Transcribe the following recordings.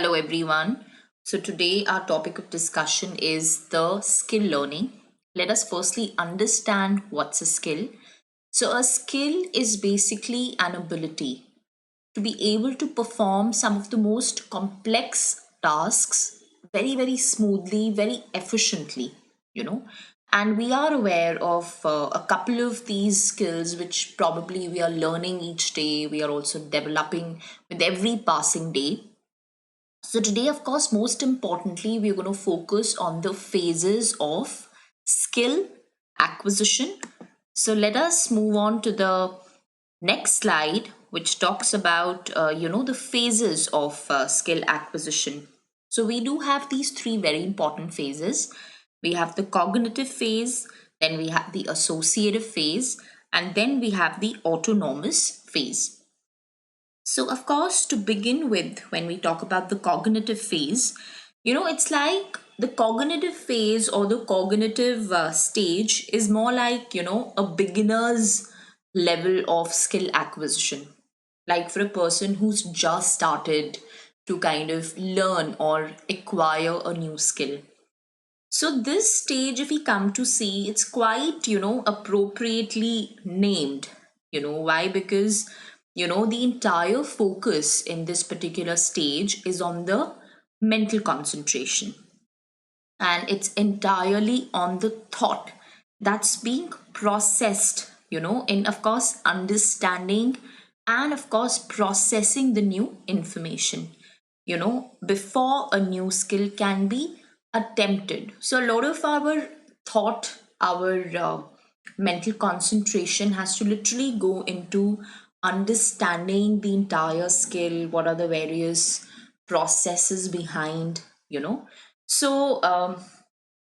Hello, everyone. So, today our topic of discussion is the skill learning. Let us firstly understand what's a skill. So, a skill is basically an ability to be able to perform some of the most complex tasks very smoothly, very efficiently, you know. And we are aware of a couple of these skills which probably we are learning each day, we are also developing with every passing day. So, today, of course, most importantly, we're going to focus on the phases of skill acquisition. So, let us move on to the next slide, which talks about, the phases of skill acquisition. So, we do have these three very important phases. We have the cognitive phase, then we have the associative phase, and then we have the autonomous phase. So, of course, to begin with, when we talk about the cognitive phase, it's like the cognitive phase or the cognitive stage is more like, a beginner's level of skill acquisition. Like for a person who's just started to kind of learn or acquire a new skill. So, this stage, if we come to see, it's quite, appropriately named. Why? Because, the entire focus in this particular stage is on the mental concentration, and it's entirely on the thought that's being processed, in, of course, understanding and, of course, processing the new information, before a new skill can be attempted. So, a lot of our thought, our mental concentration has to literally go into understanding the entire skill, what are the various processes behind, so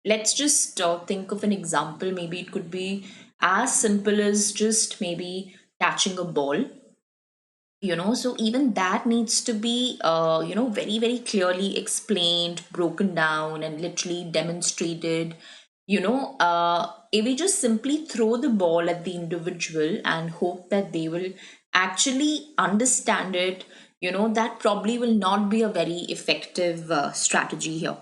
let's just think of an example. Maybe it could be as simple as just maybe catching a ball. So even that needs to be very clearly explained, broken down, and literally demonstrated. If we just simply throw the ball at the individual and hope that they will actually understand it, that probably will not be a very effective strategy here,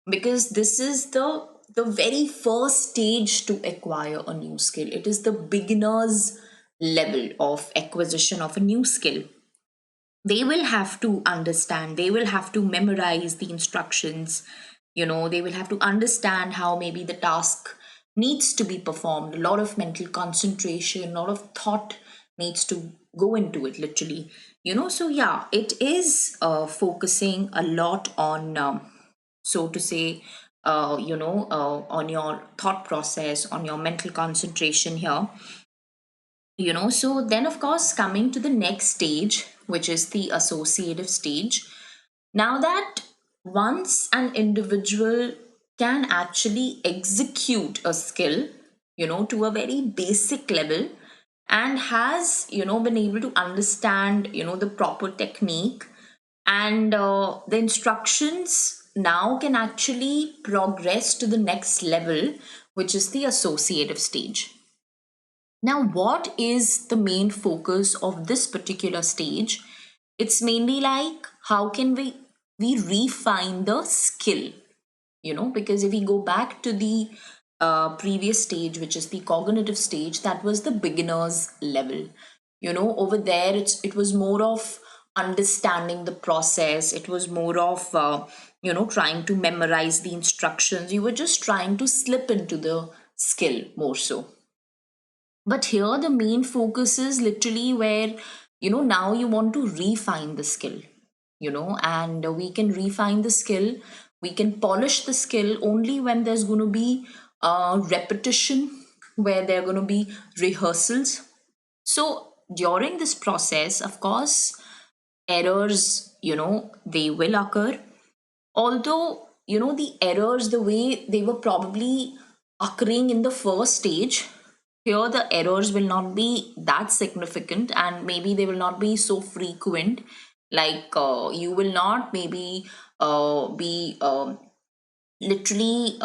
because this is the very first stage to acquire a new skill. It is the beginner's level of acquisition of a new skill. They will have to understand, they will have to memorize the instructions, they will have to understand how maybe the task needs to be performed. A lot of mental concentration, a lot of thought needs to go into it, literally. So yeah, it is focusing a lot on so to say, on your thought process, on your mental concentration here. So then, of course, coming to the next stage, which is the associative stage. Now that once an individual can actually execute a skill, to a very basic level, and has, been able to understand, the proper technique, and the instructions now can actually progress to the next level, which is the associative stage. Now, what is the main focus of this particular stage? It's mainly like how can we refine the skill, because if we go back to the previous stage, which is the cognitive stage, that was the beginner's level. Over there, it was more of understanding the process. It was more of trying to memorize the instructions. You were just trying to slip into the skill more so. But here, the main focus is literally where, now you want to refine the skill, and we can refine the skill, we can polish the skill only when there's going to be repetition, where there are going to be rehearsals. So, during this process, of course, errors, they will occur. Although, the errors, the way they were probably occurring in the first stage, here the errors will not be that significant, and maybe they will not be so frequent. Like you will not maybe be literally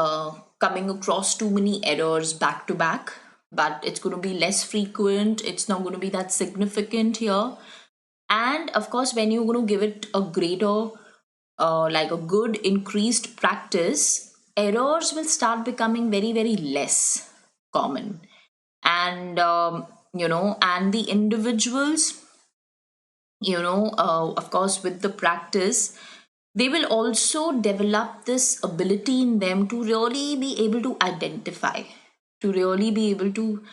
coming across too many errors back to back, but it's going to be less frequent, it's not going to be that significant here. And of course, when you're going to give it a greater like a good increased practice, errors will start becoming very, very less common. And, and the individuals, of course, with the practice, they will also develop this ability in them to really be able to identify, to really be able to,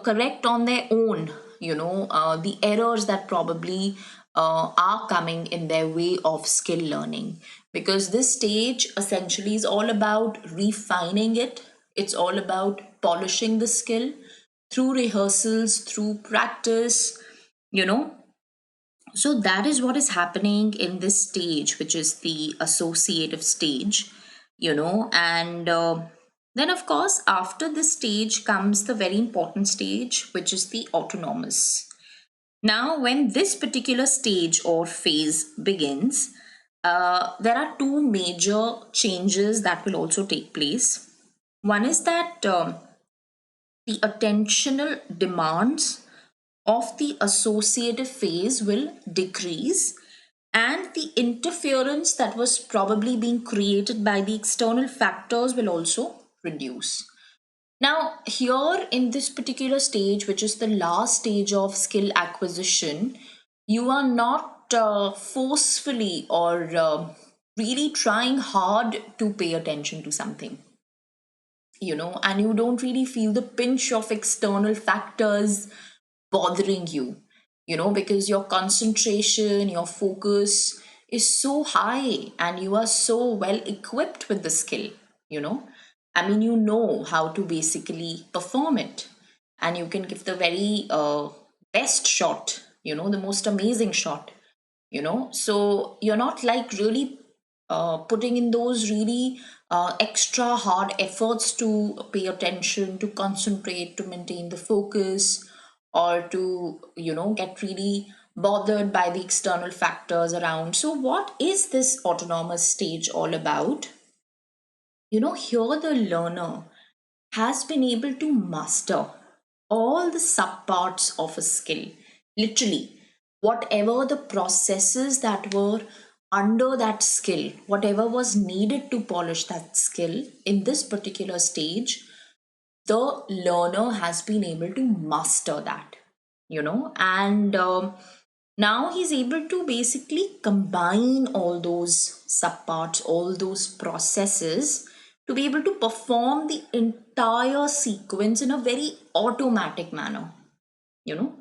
correct on their own, the errors that probably are coming in their way of skill learning. Because this stage essentially is all about refining it, it's all about polishing the skill through rehearsals, through practice, you know so that is what is happening in this stage, which is the associative stage, and then, of course, after this stage comes the very important stage, which is the autonomous. Now, when this particular stage or phase begins, there are two major changes that will also take place. One is that the attentional demands of the associative phase will decrease, and the interference that was probably being created by the external factors will also reduce. Now, here in this particular stage, which is the last stage of skill acquisition, you are not forcefully or really trying hard to pay attention to something, and you don't really feel the pinch of external factors bothering you, because your concentration, your focus is so high and you are so well equipped with the skill, you know. I mean, you know how to basically perform it, and you can give the very best shot, the most amazing shot, so you're not like really putting in those really extra hard efforts to pay attention, to concentrate, to maintain the focus, or to get really bothered by the external factors around. So what is this autonomous stage all about? Here the learner has been able to master all the subparts of a skill. Literally, whatever the processes that were under that skill, whatever was needed to polish that skill in this particular stage, the learner has been able to master that, and now he's able to basically combine all those subparts, all those processes to be able to perform the entire sequence in a very automatic manner, you know,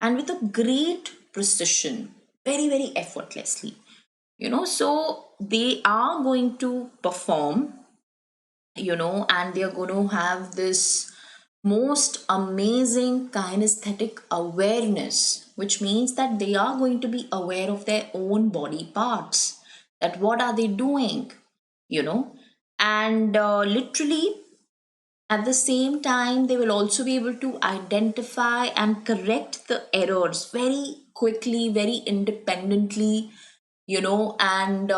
and with a great precision, very, very effortlessly, So they are going to perform, and they're going to have this most amazing kinesthetic awareness, which means that they are going to be aware of their own body parts, that what are they doing, you know, and literally at the same time they will also be able to identify and correct the errors very quickly, very independently, and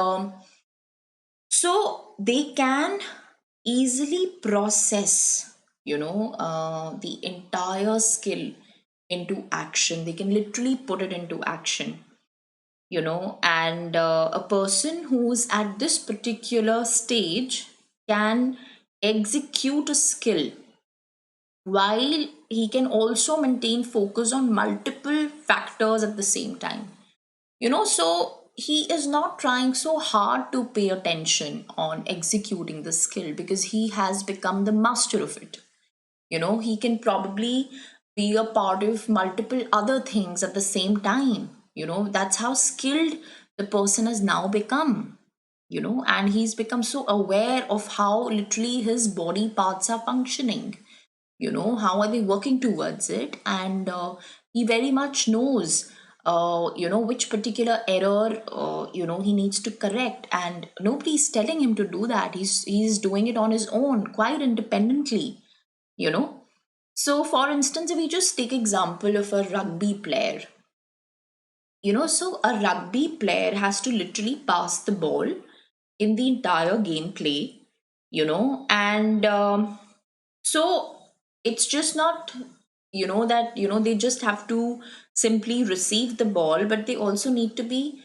so they can easily process, the entire skill into action. They can literally put it into action, and a person who's at this particular stage can execute a skill while he can also maintain focus on multiple factors at the same time, so he is not trying so hard to pay attention on executing the skill because he has become the master of it. He can probably be a part of multiple other things at the same time. That's how skilled the person has now become, and he's become so aware of how literally his body parts are functioning, how are they working towards it, and he very much knows which particular error he needs to correct, and nobody's telling him to do that. He's doing it on his own, quite independently, you know so for instance, if we just take example of a rugby player, so a rugby player has to literally pass the ball in the entire gameplay, and so it's just not, that they just have to simply receive the ball, but they also need to be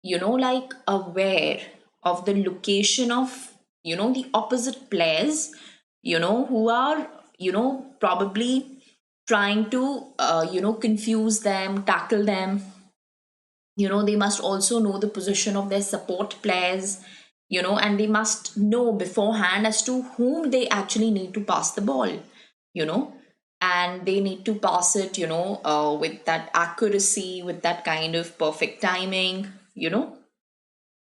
like aware of the location of, the opposite players, who are, probably trying to, confuse them, tackle them. They must also know the position of their support players, and they must know beforehand as to whom they actually need to pass the ball, you know and they need to pass it, with that accuracy, with that kind of perfect timing.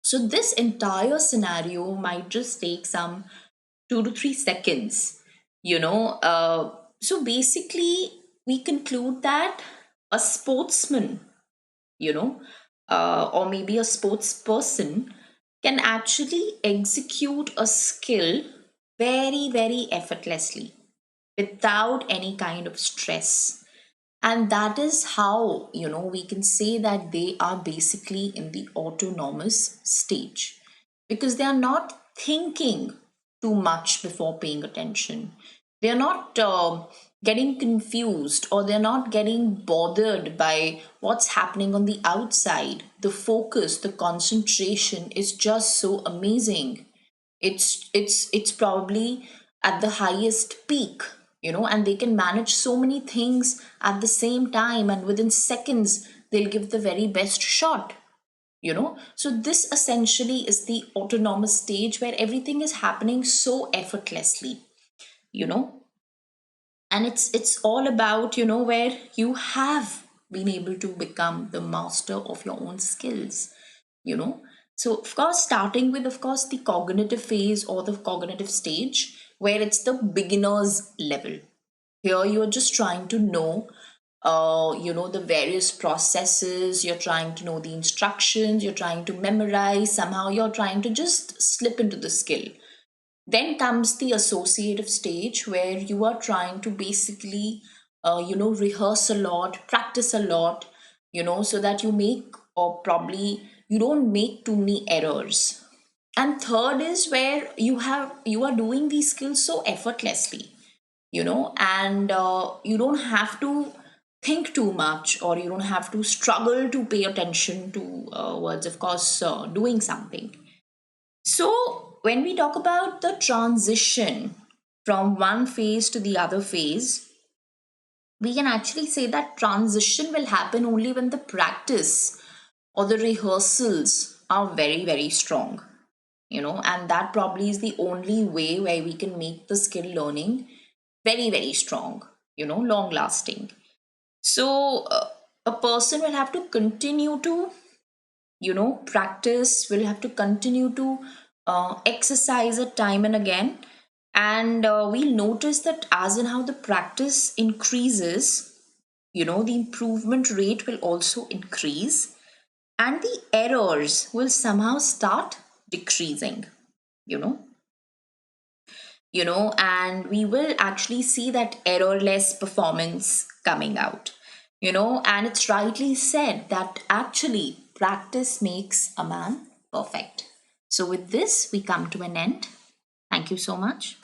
So this entire scenario might just take some 2 to 3 seconds. So basically, we conclude that a sportsman, you know, or maybe a sports person can actually execute a skill very, very effortlessly without any kind of stress. And that is how, we can say that they are basically in the autonomous stage, because they are not thinking too much before paying attention. They are not getting confused, or they're not getting bothered by what's happening on the outside. The focus, the concentration is just so amazing. It's probably at the highest peak, and they can manage so many things at the same time, and within seconds they'll give the very best shot. So this essentially is the autonomous stage where everything is happening so effortlessly. you know and it's all about, where you have been able to become the master of your own skills. you know so of course, starting with, of course, the cognitive phase or the cognitive stage, where it's the beginner's level. Here you are just trying to know, the various processes. You're trying to know the instructions, you're trying to memorize, somehow you're trying to just slip into the skill. Then comes the associative stage, where you are trying to basically, rehearse a lot, practice a lot, so that you make, or probably you don't make too many errors. And third is where you are doing these skills so effortlessly, and you don't have to think too much, or you don't have to struggle to pay attention to words, of course, doing something. So, when we talk about the transition from one phase to the other phase, we can actually say that transition will happen only when the practice or the rehearsals are very, very strong, and that probably is the only way where we can make the skill learning very, very strong, long lasting. So, a person will have to continue to, practice, will have to continue to exercise it time and again. And we'll notice that as in how the practice increases, the improvement rate will also increase, and the errors will somehow start decreasing, you know and we will actually see that errorless performance coming out. And it's rightly said that actually practice makes a man perfect. So with this we come to an end. Thank you so much.